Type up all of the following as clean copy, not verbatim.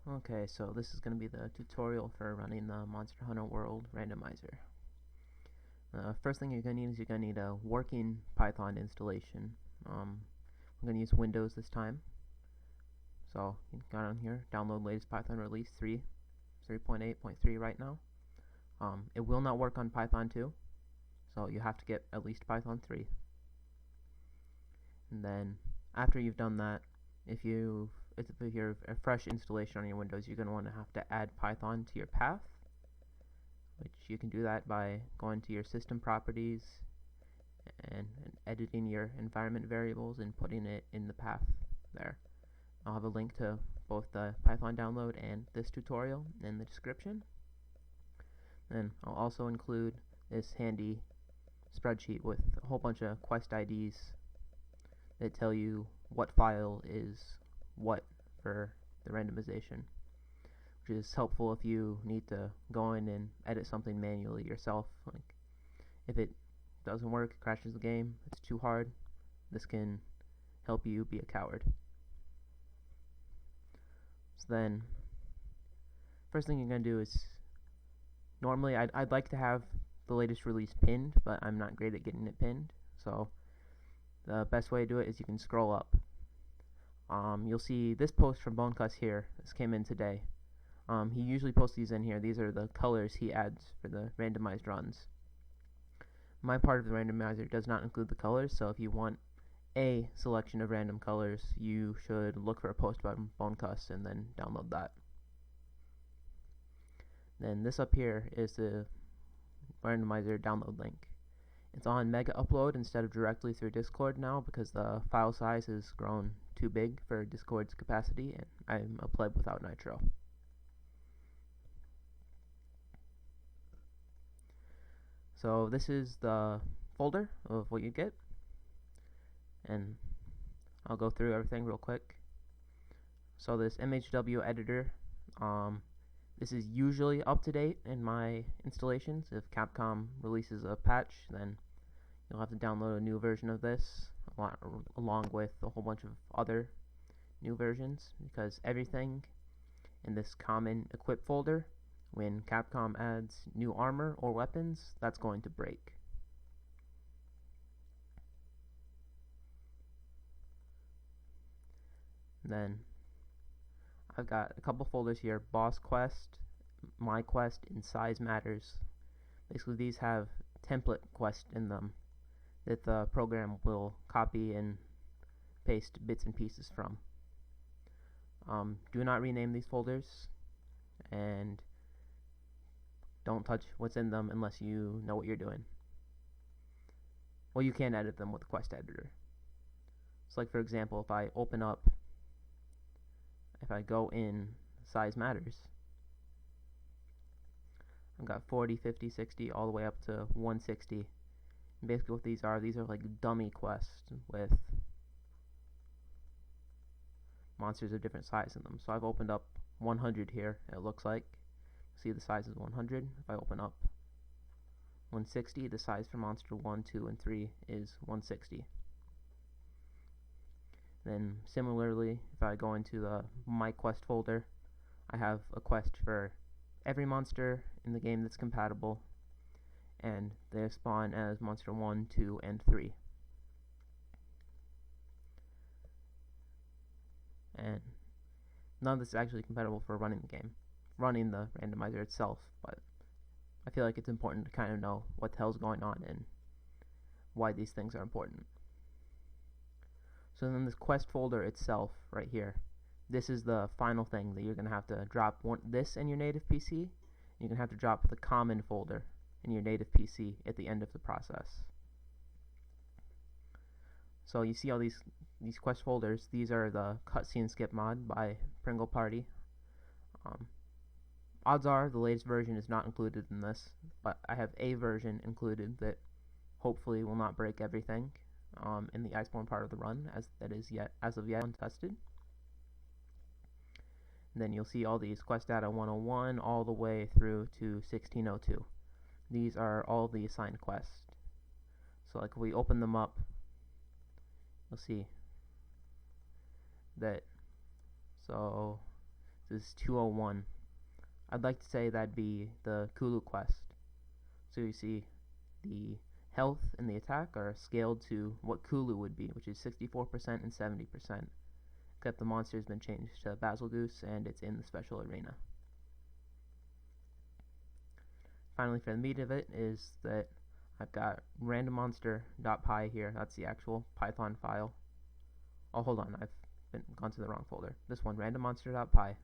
Okay, so this is going to be the tutorial for running the Monster Hunter World Randomizer. First thing you're going to need is you're going to need a working Python installation. I'm going to use Windows this time. So you got on here, download latest Python release 3.8.3 right now. It will not work on Python 2, so you have to get at least Python 3. And then after you've done that, if you're a fresh installation on your Windows, you're going to have to add Python to your path, which you can do that by going to your system properties and editing your environment variables and putting it in the path there. I'll have a link to both the Python download and this tutorial in the description. And I'll also include this handy spreadsheet with a whole bunch of quest IDs that tell you what file is what for the randomization, which is helpful if you need to go in and edit something manually yourself. Like if it doesn't work, it crashes the game, it's too hard, this can help you be a coward. So then, first thing you're going to do is, normally I'd like to have the latest release pinned, but I'm not great at getting it pinned, so the best way to do it is you can scroll up. You'll see this post from Bonecuss here. This came in today. He usually posts these in here. These are the colors he adds for the randomized runs. My part of the randomizer does not include the colors, so if you want a selection of random colors, you should look for a post by Bonecuss and then download that. Then this up here is the randomizer download link. It's on Mega Upload instead of directly through Discord now because the file size has grown too big for Discord's capacity, and I'm a pleb without Nitro. So this is the folder of what you get, and I'll go through everything real quick. So this MHW editor, this is usually up to date in my installations. If Capcom releases a patch, then you'll have to download a new version of this along with a whole bunch of other new versions, because everything in this common equip folder, when Capcom adds new armor or weapons, that's going to break. Then I've got a couple folders here: Boss Quest, My Quest, and Size Matters. Basically these have template quests in them that the program will copy and paste bits and pieces from. Do not rename these folders, and don't touch what's in them unless you know what you're doing. Well, you can edit them with the quest editor. So like for example, if I go in Size Matters, I've got 40, 50, 60, all the way up to 160. And basically what these are like dummy quests with monsters of different size in them. So I've opened up 100 here, it looks like. See, the size is 100. If I open up 160, the size for monster 1, 2, and 3 is 160. Then similarly, if I go into the My Quest folder, I have a quest for every monster in the game that's compatible, and they spawn as monster 1, 2, and 3. And none of this is actually compatible for running the game, running the randomizer itself, but I feel like it's important to kind of know what the hell's going on and why these things are important. So then this quest folder itself, right here, this is the final thing that you're going to have to drop this in your native PC. You're going to have to drop the common folder in your native PC at the end of the process. So you see all these quest folders. These are the cutscene skip mod by Pringle Party. Odds are the latest version is not included in this, but I have a version included that hopefully will not break everything in the Iceborne part of the run, as of yet untested. And then you'll see all these quest data 101 all the way through to 1602. These are all the assigned quests. So like if we open them up, you'll see that, so This is 201. I'd like to say that'd be the Kulu quest. So you see the health and the attack are scaled to what Kulu would be, which is 64% and 70%. Except the monster has been changed to Basil Goose and it's in the special arena. Finally, for the meat of it is that I've got randommonster.py here. That's the actual Python file. Oh, hold on, I've gone to the wrong folder. This one, randommonster.py.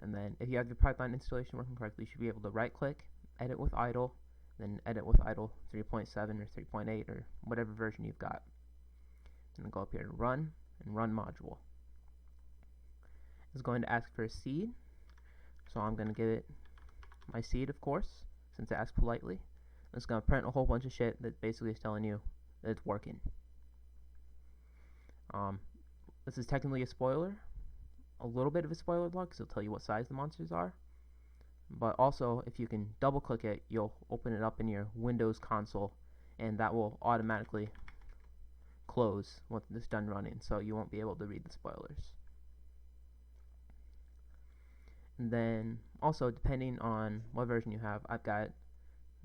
And then if you have your Python installation working correctly, you should be able to right-click, edit with idle, then edit with idle 3.7 or 3.8 or whatever version you've got. And then go up here to run and run module. It's going to ask for a seed, so I'm going to give it my seed, of course, since it asked politely. It's going to print a whole bunch of shit that basically is telling you that it's working. This is technically a spoiler, a little bit of a spoiler block, because it'll tell you what size the monsters are. But also, if you can double click it, you'll open it up in your Windows console, and that will automatically close once it's done running, so you won't be able to read the spoilers. And then also, depending on what version you have, I've got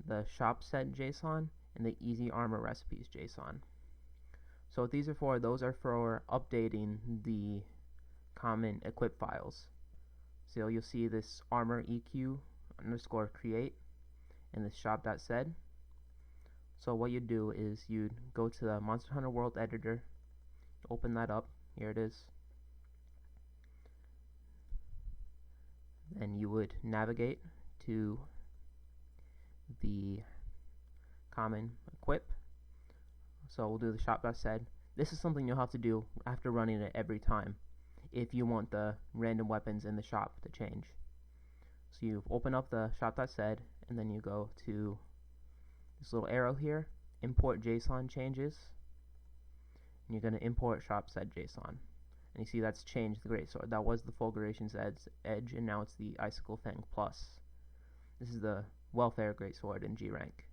the shop set JSON and the easy armor recipes JSON. So what these are for, those are for updating the common equip files. So you'll see this armor eq underscore create and this shop.sed. So what you do is you'd go to the Monster Hunter World editor, open that up, here it is, and you would navigate to the common equip. So we'll do the shop.sed. This is something you'll have to do after running it every time if you want the random weapons in the shop to change. So you open up the shop.sed and then you go to this little arrow here, import JSON changes, and you're going to import shop.sed JSON. And you see that's changed the greatsword. That was the Fulguration's Edge, and now it's the Icicle Fang Plus. This is the Welfare Greatsword in G rank.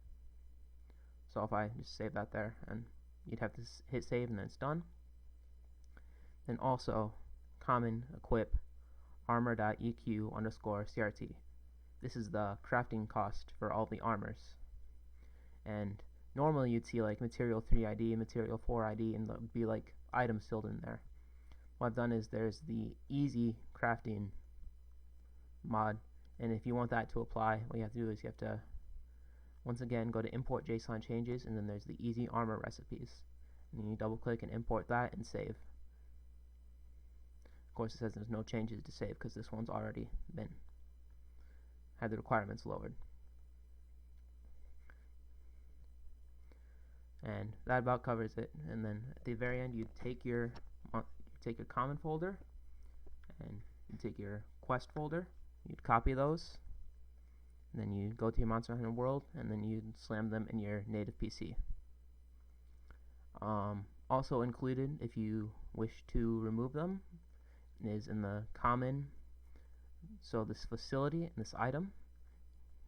So if I just save that there, and you'd have to hit save and then it's done. Then also common equip armor.eq underscore CRT. This is the crafting cost for all the armors. And normally you'd see like material 3 ID, material 4 ID, and there'd be like items filled in there. What I've done is there's the easy crafting mod, and if you want that to apply, what you have to do is you have to once again go to import JSON changes, and then there's the easy armor recipes, and then you double click and import that and save. Of course it says there's no changes to save because this one's already had the requirements lowered. And that about covers it. And then at the very end you take your common folder and you take your quest folder, you'd copy those, and then you go to your Monster Hunter World, and then you slam them in your native PC. Also included, if you wish to remove them, is in the common, so this facility and this item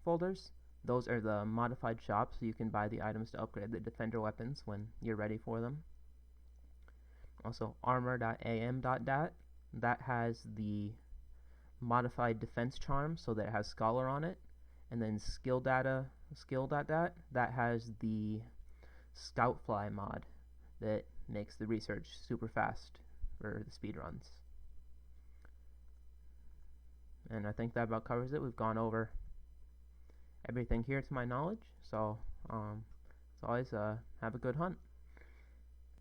folders, those are the modified shops, so you can buy the items to upgrade the defender weapons when you're ready for them. Also armor.am.dat, that has the modified defense charm, so that it has Scholar on it. And then skill.dat, that has the Scoutfly mod that makes the research super fast for the speedruns. And I think that about covers it. We've gone over everything here to my knowledge, so as always, have a good hunt.